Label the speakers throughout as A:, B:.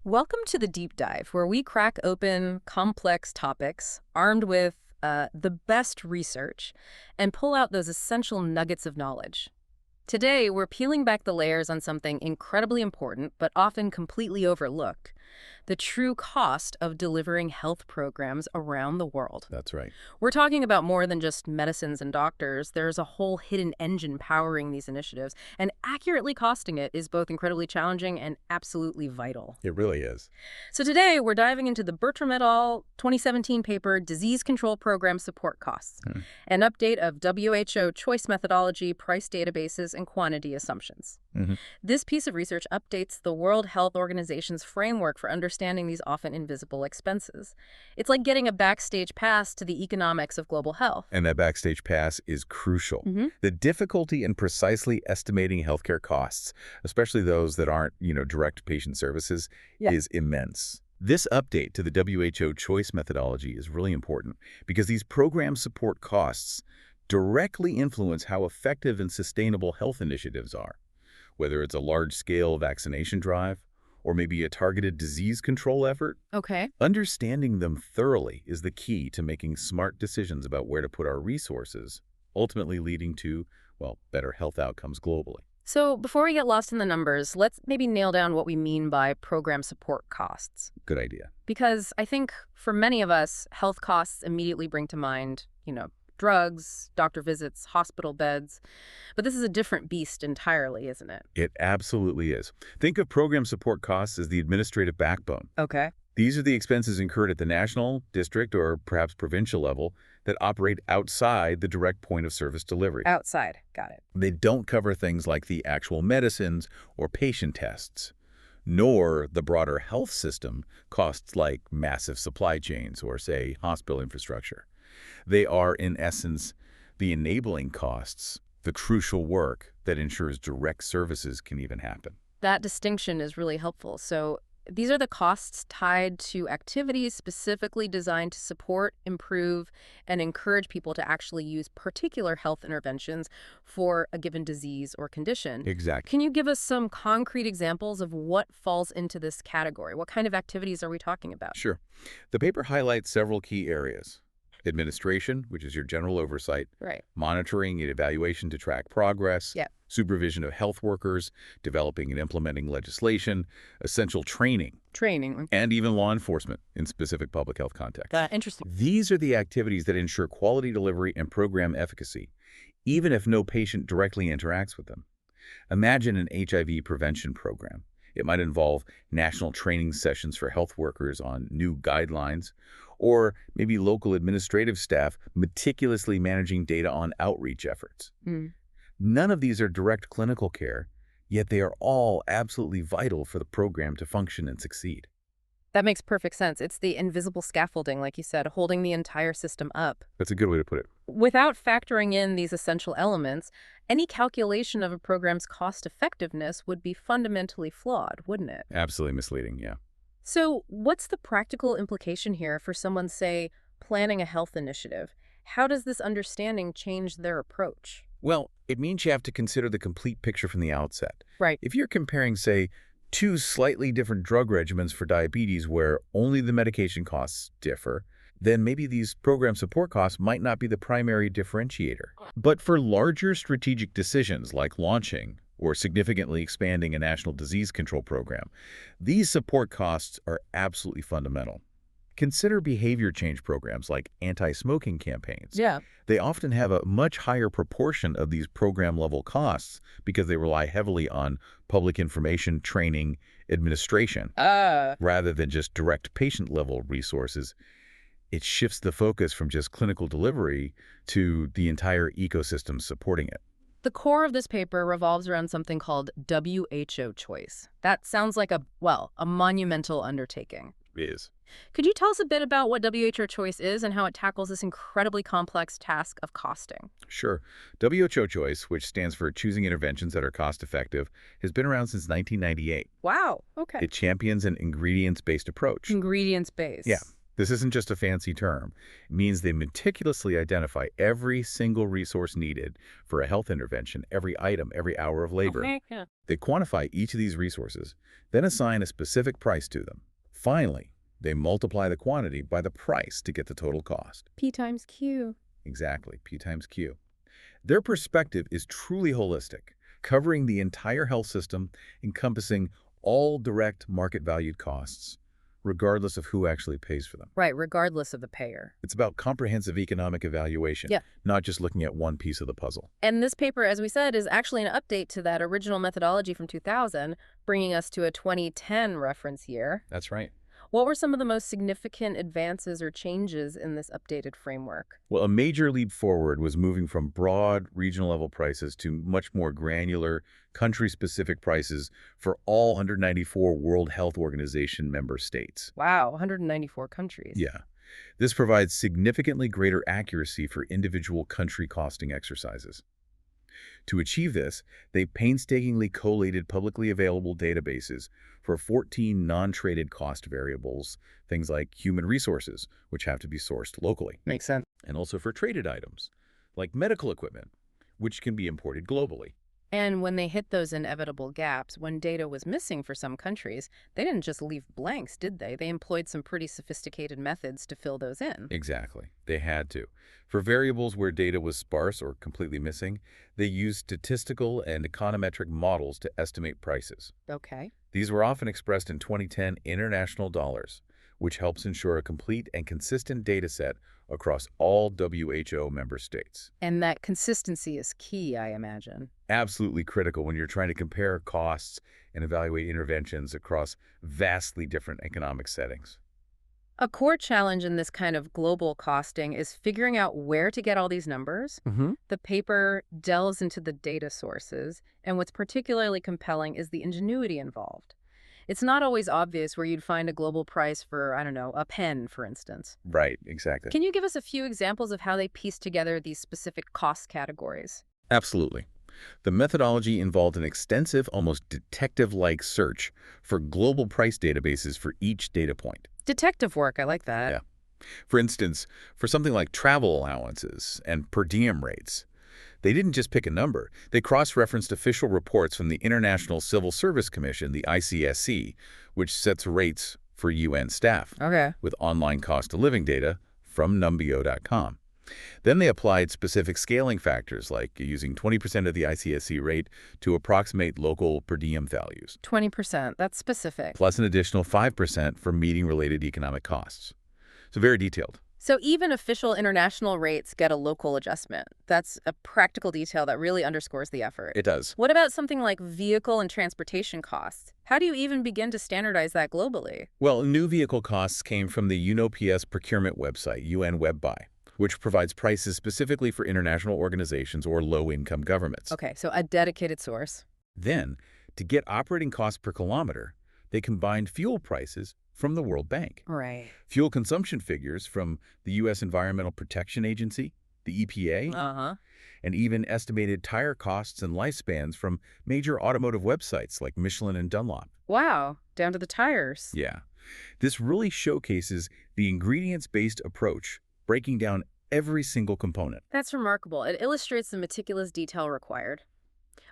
A: Welcome to the Deep Dive, where we crack open complex topics armed with the best research and pull out those essential nuggets of knowledge. Today, we're peeling back the layers on something incredibly important but often completely overlooked: the true cost of delivering health programs around the world.
B: That's right.
A: We're talking about more than just medicines and doctors. There's a whole hidden engine powering these initiatives, and accurately costing it is both incredibly challenging and absolutely vital.
B: It really is.
A: So today, we're diving into the Bertram et al. 2017 paper, Disease Control Program Support Costs, an update of WHO choice methodology, price databases, and quantity assumptions. This piece of research updates the World Health Organization's framework for understanding these often invisible expenses. It's like getting a backstage pass to the economics of global health.
B: And that backstage pass is crucial. The difficulty in precisely estimating healthcare costs, especially those that aren't, direct patient services, is immense. This update to the WHO choice methodology is really important because these program support costs directly influence how effective and sustainable health initiatives are, whether it's a large-scale vaccination drive or maybe a targeted disease control effort.
A: Okay.
B: Understanding them thoroughly is the key to making smart decisions about where to put our resources, ultimately leading to, better health outcomes globally.
A: So before we get lost in the numbers, let's maybe nail down what we mean by program support costs.
B: Good idea.
A: Because I think for many of us, health costs immediately bring to mind, drugs, doctor visits, hospital beds. But this is a different beast entirely, isn't it?
B: It absolutely is. Think of program support costs as the administrative backbone.
A: Okay.
B: These are the expenses incurred at the national, district, or perhaps provincial level that operate outside the direct point of service delivery.
A: Outside. Got it.
B: They don't cover things like the actual medicines or patient tests, nor the broader health system costs like massive supply chains or, say, hospital infrastructure. They are, in essence, the enabling costs, the crucial work that ensures direct services can even happen.
A: That distinction is really helpful. So these are the costs tied to activities specifically designed to support, improve, and encourage people to actually use particular health interventions for a given disease or condition.
B: Exactly.
A: Can you give us some concrete examples of what falls into this category? What kind of activities are we talking about?
B: Sure. The paper highlights several key areas. Administration, which is your general oversight.
A: Right.
B: Monitoring and evaluation to track progress.
A: Yeah.
B: Supervision of health workers, developing and implementing legislation, essential training. And even law enforcement in specific public health contexts.
A: Interesting.
B: These are the activities that ensure quality delivery and program efficacy, even if no patient directly interacts with them. Imagine an HIV prevention program. It might involve national training sessions for health workers on new guidelines, or maybe local administrative staff meticulously managing data on outreach efforts. None of these are direct clinical care, yet they are all absolutely vital for the program to function and succeed.
A: That makes perfect sense. It's the invisible scaffolding, like you said, holding the entire system up.
B: That's a good way to put it.
A: Without factoring in these essential elements, any calculation of a program's cost effectiveness would be fundamentally flawed, wouldn't it?
B: Absolutely misleading, yeah.
A: So what's the practical implication here for someone, say, planning a health initiative? How does this understanding change their approach?
B: Well, it means you have to consider the complete picture from the outset.
A: Right.
B: If you're comparing, say, two slightly different drug regimens for diabetes where only the medication costs differ, then maybe these program support costs might not be the primary differentiator. But for larger strategic decisions like launching or significantly expanding a national disease control program, these support costs are absolutely fundamental. Consider behavior change programs like anti-smoking campaigns.
A: Yeah.
B: They often have a much higher proportion of these program-level costs because they rely heavily on public information, training, administration, rather than just direct patient-level resources. It shifts the focus from just clinical delivery to the entire ecosystem supporting it.
A: The core of this paper revolves around something called WHO choice. That sounds like a monumental undertaking.
B: It is.
A: Could you tell us a bit about what WHO choice is and how it tackles this incredibly complex task of costing?
B: Sure. WHO choice, which stands for Choosing Interventions That Are Cost-Effective, has been around since 1998.
A: Wow. Okay.
B: It champions an ingredients-based approach.
A: Ingredients-based.
B: Yeah. This isn't just a fancy term. It means they meticulously identify every single resource needed for a health intervention, every item, every hour of labor.
A: Okay, yeah.
B: They quantify each of these resources, then assign a specific price to them. Finally, they multiply the quantity by the price to get the total cost.
A: P times Q.
B: Exactly, P times Q. Their perspective is truly holistic, covering the entire health system, encompassing all direct market-valued costs, regardless of who actually pays for them.
A: Right, regardless of the payer.
B: It's about comprehensive economic evaluation,
A: Yeah.
B: not just looking at one piece of the puzzle.
A: And this paper, as we said, is actually an update to that original methodology from 2000, bringing us to a 2010 reference year.
B: That's right.
A: What were some of the most significant advances or changes in this updated framework?
B: Well, a major leap forward was moving from broad regional-level prices to much more granular, country-specific prices for all 194 World Health Organization member states.
A: Wow, 194 countries.
B: Yeah. This provides significantly greater accuracy for individual country costing exercises. To achieve this, they painstakingly collated publicly available databases for 14 non-traded cost variables, things like human resources, which have to be sourced locally,
A: Makes sense.
B: and also for traded items, like medical equipment, which can be imported globally.
A: And when they hit those inevitable gaps, when data was missing for some countries, they didn't just leave blanks, did they? They employed some pretty sophisticated methods to fill those in.
B: Exactly. They had to. For variables where data was sparse or completely missing, they used statistical and econometric models to estimate prices.
A: Okay.
B: These were often expressed in 2010 international dollars, which helps ensure a complete and consistent data set across all WHO member states.
A: And that consistency is key, I imagine.
B: Absolutely critical when you're trying to compare costs and evaluate interventions across vastly different economic settings.
A: A core challenge in this kind of global costing is figuring out where to get all these numbers. The paper delves into the data sources, and what's particularly compelling is the ingenuity involved. It's not always obvious where you'd find a global price for, I don't know, a pen, for instance.
B: Right, exactly.
A: Can you give us a few examples of how they piece together these specific cost categories?
B: Absolutely. The methodology involved an extensive, almost detective-like search for global price databases for each data point.
A: Detective work, I like that.
B: Yeah. For instance, for something like travel allowances and per diem rates, they didn't just pick a number. They cross-referenced official reports from the International Civil Service Commission, the ICSC, which sets rates for UN staff,
A: Okay.
B: with online cost of living data from numbeo.com. Then they applied specific scaling factors, like using 20% of the ICSC rate to approximate local per diem values,
A: 20%, that's specific.
B: plus an additional 5% for meeting-related economic costs. So very detailed.
A: So even official international rates get a local adjustment. That's a practical detail that really underscores the effort.
B: It does.
A: What about something like vehicle and transportation costs? How do you even begin to standardize that globally?
B: Well, new vehicle costs came from the UNOPS procurement website, UN WebBuy, which provides prices specifically for international organizations or low-income governments.
A: Okay, so a dedicated source.
B: Then, to get operating costs per kilometer, they combined fuel prices from the World Bank,
A: Right.
B: fuel consumption figures from the U.S. Environmental Protection Agency, the EPA,
A: Uh-huh.
B: and even estimated tire costs and lifespans from major automotive websites like Michelin and Dunlop.
A: Wow, down to the tires.
B: Yeah. This really showcases the ingredients-based approach, breaking down every single component.
A: That's remarkable. It illustrates the meticulous detail required.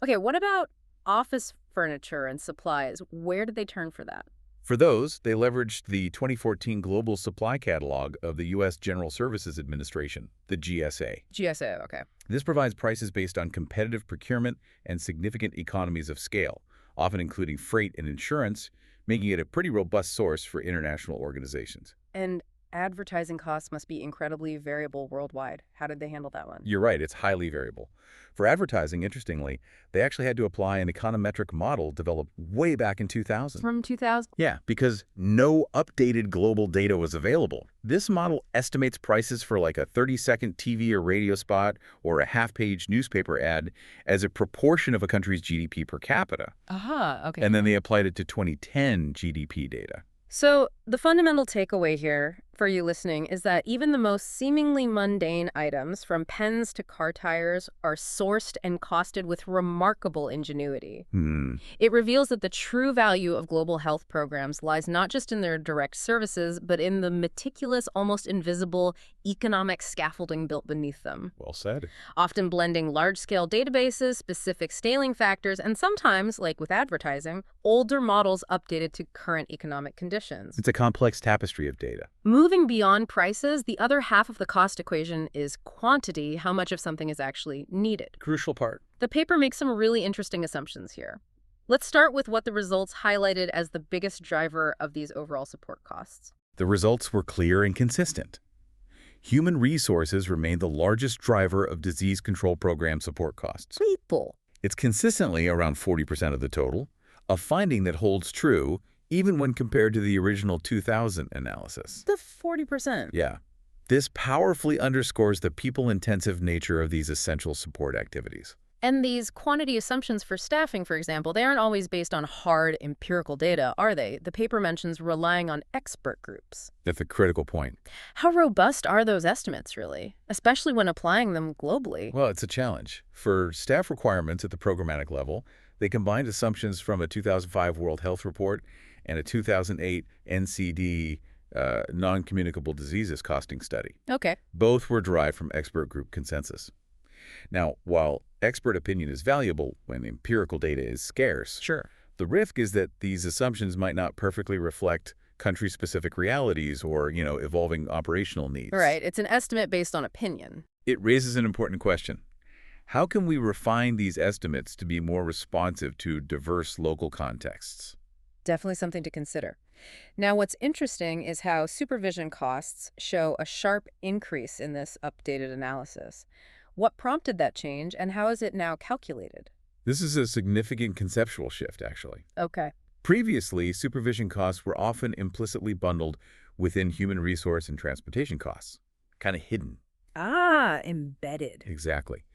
A: Okay, what about office furniture and supplies? Where did they turn for that?
B: For those, they leveraged the 2014 Global Supply Catalog of the U.S. General Services Administration, the GSA.
A: GSA, okay.
B: This provides prices based on competitive procurement and significant economies of scale, often including freight and insurance, making it a pretty robust source for international organizations.
A: And advertising costs must be incredibly variable worldwide. How did they handle that one?
B: You're right, it's highly variable. For advertising, interestingly, they actually had to apply an econometric model developed way back in 2000.
A: From 2000?
B: Yeah, because no updated global data was available. This model estimates prices for like a 30-second TV or radio spot or a half-page newspaper ad as a proportion of a country's GDP per capita.
A: Aha, okay.
B: And then they applied it to 2010 GDP data.
A: So The fundamental takeaway here for you listening is that even the most seemingly mundane items, from pens to car tires, are sourced and costed with remarkable ingenuity.
B: Hmm.
A: It reveals that the true value of global health programs lies not just in their direct services, but in the meticulous, almost invisible economic scaffolding built beneath them,
B: Well said.
A: often blending large-scale databases, specific scaling factors, and sometimes, like with advertising, older models updated to current economic conditions.
B: It's a complex tapestry of data.
A: Moving beyond prices, the other half of the cost equation is quantity, how much of something is actually needed.
B: Crucial part.
A: The paper makes some really interesting assumptions here. Let's start with what the results highlighted as the biggest driver of these overall support costs.
B: The results were clear and consistent. Human resources remain the largest driver of disease control program support costs.
A: People.
B: It's consistently around 40% of the total, a finding that holds true even when compared to the original 2000 analysis.
A: The 40%.
B: Yeah. This powerfully underscores the people-intensive nature of these essential support activities.
A: And these quantity assumptions for staffing, for example, they aren't always based on hard empirical data, are they? The paper mentions relying on expert groups.
B: That's a critical point.
A: How robust are those estimates, really, especially when applying them globally?
B: Well, it's a challenge. For staff requirements at the programmatic level, they combined assumptions from a 2005 World Health Report and a 2008 NCD non-communicable diseases costing study.
A: Okay.
B: Both were derived from expert group consensus. Now, while expert opinion is valuable when empirical data is scarce,
A: Sure.
B: the risk is that these assumptions might not perfectly reflect country-specific realities or, evolving operational needs.
A: Right. It's an estimate based on opinion.
B: It raises an important question. How can we refine these estimates to be more responsive to diverse local contexts?
A: Definitely something to consider. Now, what's interesting is how supervision costs show a sharp increase in this updated analysis. What prompted that change, and how is it now calculated?
B: This is a significant conceptual shift, actually.
A: Okay.
B: Previously, supervision costs were often implicitly bundled within human resource and transportation costs, kind of hidden.
A: Ah, embedded.
B: Exactly.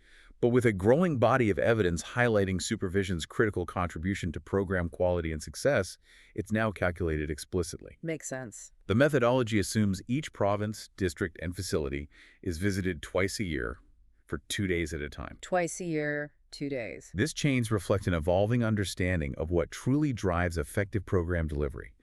B: But with a growing body of evidence highlighting supervision's critical contribution to program quality and success, it's now calculated explicitly.
A: Makes sense.
B: The methodology assumes each province, district, and facility is visited twice a year for 2 days at a time.
A: Twice a year, 2 days.
B: This change reflects an evolving understanding of what truly drives effective program delivery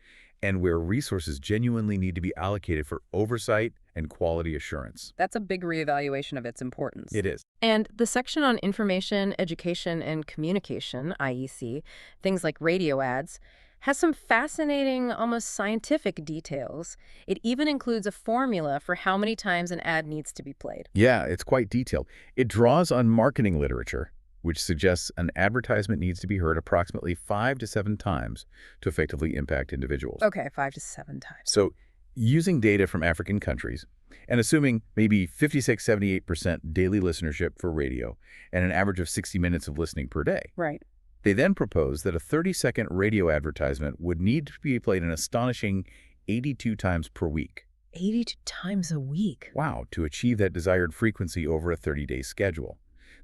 B: and where resources genuinely need to be allocated for oversight and quality assurance.
A: That's a big reevaluation of its importance.
B: It is.
A: And the section on information, education, and communication, IEC, things like radio ads, has some fascinating, almost scientific details. It even includes a formula for how many times an ad needs to be played.
B: Yeah, it's quite detailed. It draws on marketing literature, which suggests an advertisement needs to be heard approximately 5 to 7 times to effectively impact individuals.
A: Okay, 5 to 7 times.
B: So, using data from African countries and assuming maybe 56–78% daily listenership for radio and an average of 60 minutes of listening per day.
A: Right.
B: They then propose that a 30-second radio advertisement would need to be played an astonishing 82 times per week.
A: 82 times a week.
B: Wow, to achieve that desired frequency over a 30-day schedule.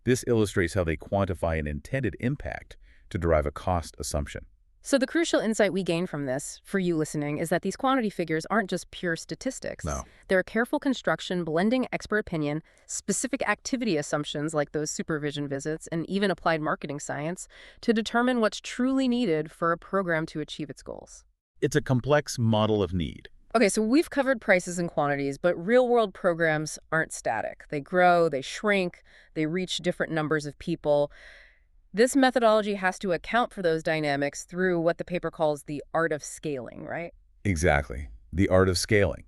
B: This illustrates how they quantify an intended impact to derive a cost assumption.
A: So the crucial insight we gain from this, for you listening, is that these quantity figures aren't just pure statistics.
B: No.
A: They're a careful construction blending expert opinion, specific activity assumptions like those supervision visits, and even applied marketing science to determine what's truly needed for a program to achieve its goals.
B: It's a complex model of need.
A: Okay, so we've covered prices and quantities, but real-world programs aren't static. They grow, they shrink, they reach different numbers of people. This methodology has to account for those dynamics through what the paper calls the art of scaling, right?
B: Exactly. The art of scaling.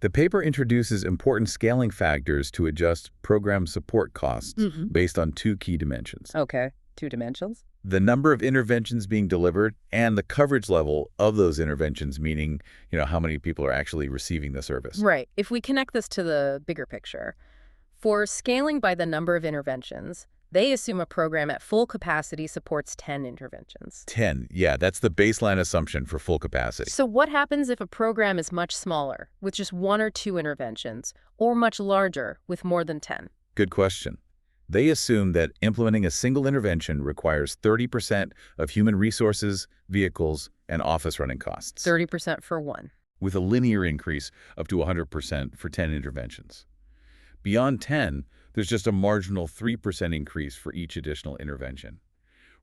B: The paper introduces important scaling factors to adjust program support costs based on 2 key dimensions.
A: Okay, 2 dimensions.
B: The number of interventions being delivered and the coverage level of those interventions, meaning, how many people are actually receiving the service.
A: Right. If we connect this to the bigger picture, for scaling by the number of interventions, they assume a program at full capacity supports 10 interventions.
B: 10, yeah, that's the baseline assumption for full capacity.
A: So what happens if a program is much smaller, with just 1 or 2 interventions, or much larger, with more than 10?
B: Good question. They assume that implementing a single intervention requires 30% of human resources, vehicles, and office running costs.
A: 30% for one.
B: with a linear increase up to 100% for 10 interventions. Beyond 10, there's just a marginal 3% increase for each additional intervention,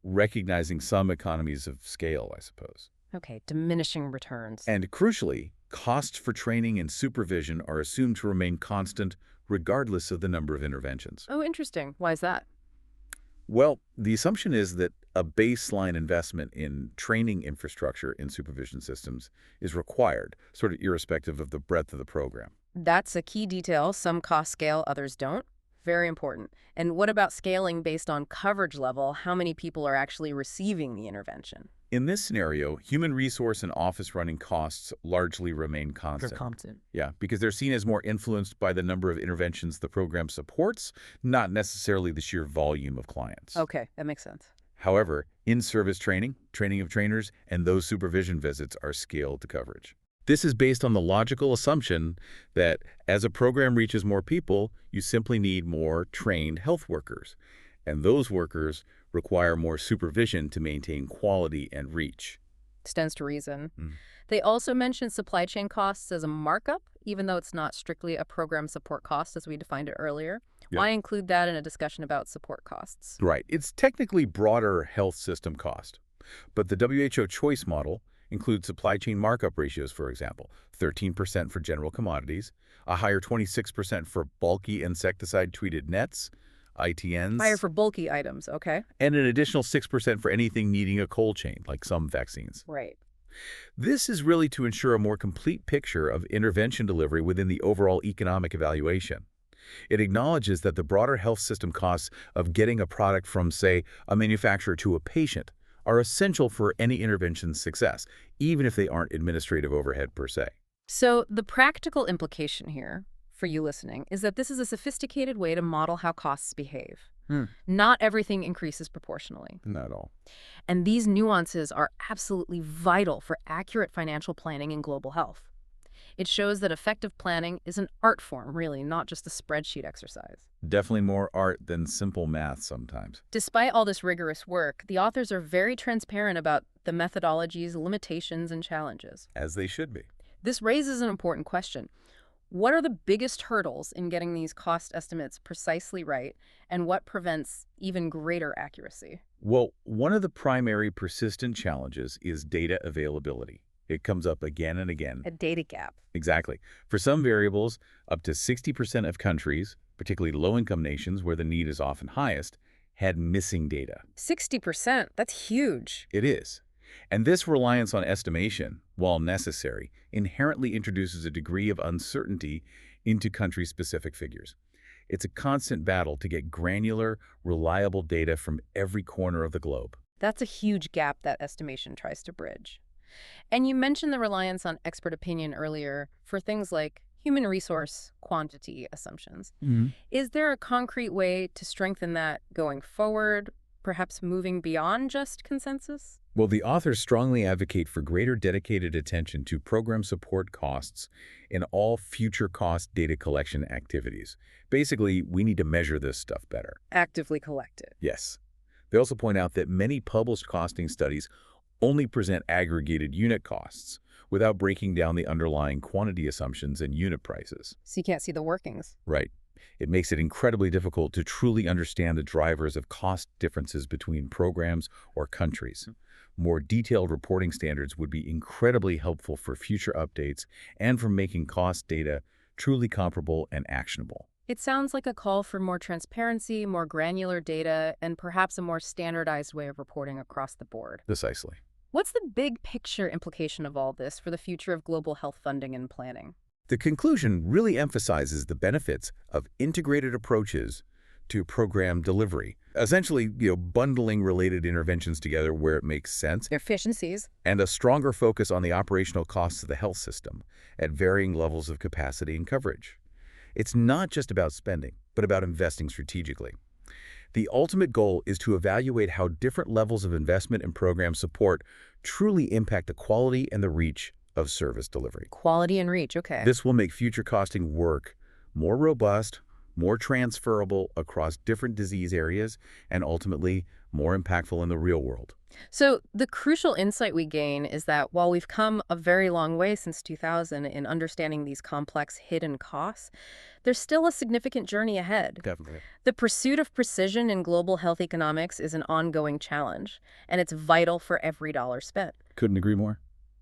B: recognizing some economies of scale, I suppose.
A: Okay, diminishing returns.
B: And crucially, costs for training and supervision are assumed to remain constant regardless of the number of interventions.
A: Oh, interesting. Why is that?
B: Well, the assumption is that a baseline investment in training infrastructure in supervision systems is required, sort of irrespective of the breadth of the program.
A: That's a key detail. Some costs scale, others don't. Very important. And what about scaling based on coverage level? How many people are actually receiving the intervention?
B: In this scenario, human resource and office running costs largely remain constant.
C: They're constant.
B: Yeah, because they're seen as more influenced by the number of interventions the program supports, not necessarily the sheer volume of clients.
A: Okay, that makes sense.
B: However, in-service training, training of trainers, and those supervision visits are scaled to coverage. This is based on the logical assumption that as a program reaches more people, you simply need more trained health workers, and those workers require more supervision to maintain quality and reach.
A: Stands to reason. They also mention supply chain costs as a markup, even though it's not strictly a program support cost as we defined it earlier.
B: Yep.
A: Why include that in a discussion about support costs?
B: Right. It's technically broader health system cost, but the WHO choice model includes supply chain markup ratios, for example, 13% for general commodities, a higher 26% for bulky insecticide-treated nets, ITNs.
A: Higher for bulky items, okay.
B: And an additional 6% for anything needing a cold chain, like some vaccines.
A: Right.
B: This is really to ensure a more complete picture of intervention delivery within the overall economic evaluation. It acknowledges that the broader health system costs of getting a product from, say, a manufacturer to a patient are essential for any intervention's success, even if they aren't administrative overhead per se.
A: So the practical implication here, for you listening, is that this is a sophisticated way to model how costs behave. Not everything increases proportionally.
B: Not at all.
A: And these nuances are absolutely vital for accurate financial planning in global health. It shows that effective planning is an art form, really, not just a spreadsheet exercise.
B: Definitely more art than simple math sometimes.
A: Despite all this rigorous work, the authors are very transparent about the methodology's limitations and challenges.
B: As they should be.
A: This raises an important question. What are the biggest hurdles in getting these cost estimates precisely right, and what prevents even greater accuracy?
B: Well, one of the primary persistent challenges is data availability. It comes up again and again.
A: A data gap.
B: Exactly. For some variables, up to 60% of countries, particularly low-income nations where the need is often highest, had missing data.
A: 60%? That's huge.
B: It is. And this reliance on estimation, while necessary, inherently introduces a degree of uncertainty into country-specific figures. It's a constant battle to get granular, reliable data from every corner of the globe.
A: That's a huge gap that estimation tries to bridge. And you mentioned the reliance on expert opinion earlier for things like human resource quantity assumptions. Is there a concrete way to strengthen that going forward, perhaps moving beyond just consensus?
B: Well, the authors strongly advocate for greater dedicated attention to program support costs in all future cost data collection activities. Basically, we need to measure this stuff better.
A: Actively collect it.
B: Yes. They also point out that many published costing studies only present aggregated unit costs without breaking down the underlying quantity assumptions and unit prices.
A: So you can't see the workings.
B: Right. It makes it incredibly difficult to truly understand the drivers of cost differences between programs or countries. More detailed reporting standards would be incredibly helpful for future updates and for making cost data truly comparable and actionable.
A: It sounds like a call for more transparency, more granular data, and perhaps a more standardized way of reporting across the board.
B: Precisely.
A: What's the big picture implication of all this for the future of global health funding and planning?
B: The conclusion really emphasizes the benefits of integrated approaches to program delivery, essentially, bundling related interventions together where it makes sense,
A: Efficiencies.
B: and a stronger focus on the operational costs of the health system at varying levels of capacity and coverage. It's not just about spending, but about investing strategically. The ultimate goal is to evaluate how different levels of investment and program support truly impact the quality and the reach of service delivery.
A: Quality and reach, okay.
B: This will make future costing work more robust, more transferable across different disease areas, and ultimately more impactful in the real world.
A: So the crucial insight we gain is that while we've come a very long way since 2000 in understanding these complex hidden costs, there's still a significant journey ahead.
B: Definitely.
A: The pursuit of precision in global health economics is an ongoing challenge, and it's vital for every dollar spent.
B: Couldn't agree more.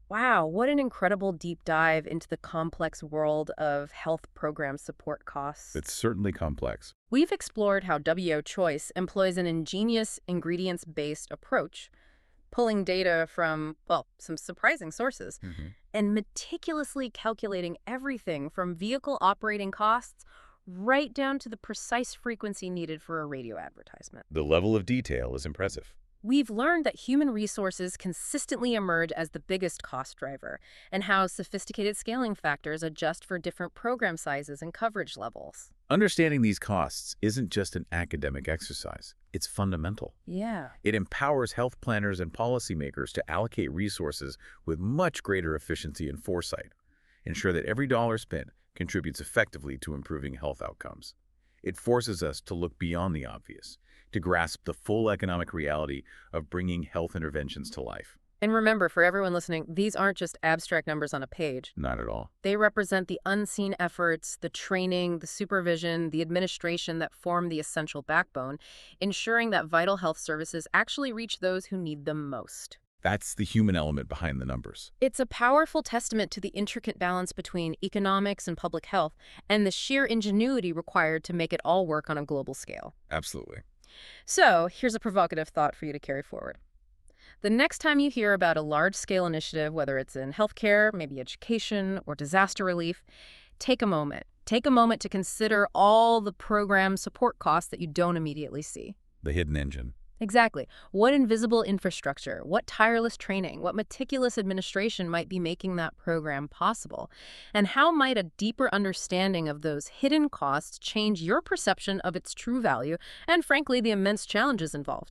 A: Wow, what an incredible deep dive into the complex world of health program support costs.
B: It's certainly complex.
A: We've explored how WO Choice employs an ingenious ingredients-based approach, pulling data from, well, some surprising sources, and meticulously calculating everything from vehicle operating costs right down to the precise frequency needed for a radio advertisement.
B: The level of detail is impressive.
A: We've learned that human resources consistently emerge as the biggest cost driver, and how sophisticated scaling factors adjust for different program sizes and coverage levels.
B: Understanding these costs isn't just an academic exercise. It's fundamental.
A: Yeah.
B: It empowers health planners and policymakers to allocate resources with much greater efficiency and foresight, ensure that every dollar spent contributes effectively to improving health outcomes. It forces us to look beyond the obvious, to grasp the full economic reality of bringing health interventions to life.
A: And remember, for everyone listening, these aren't just abstract numbers on a page.
B: Not at all.
A: They represent the unseen efforts, the training, the supervision, the administration that form the essential backbone, ensuring that vital health services actually reach those who need them most.
B: That's the human element behind the numbers.
A: It's a powerful testament to the intricate balance between economics and public health, and the sheer ingenuity required to make it all work on a global scale.
B: Absolutely.
A: So, here's a provocative thought for you to carry forward. The next time you hear about a large-scale initiative, whether it's in healthcare, maybe education, or disaster relief, take a moment. Take a moment to consider all the program support costs that you don't immediately see.
B: The hidden engine.
A: Exactly. What invisible infrastructure, what tireless training, what meticulous administration might be making that program possible? And how might a deeper understanding of those hidden costs change your perception of its true value and, frankly, the immense challenges involved?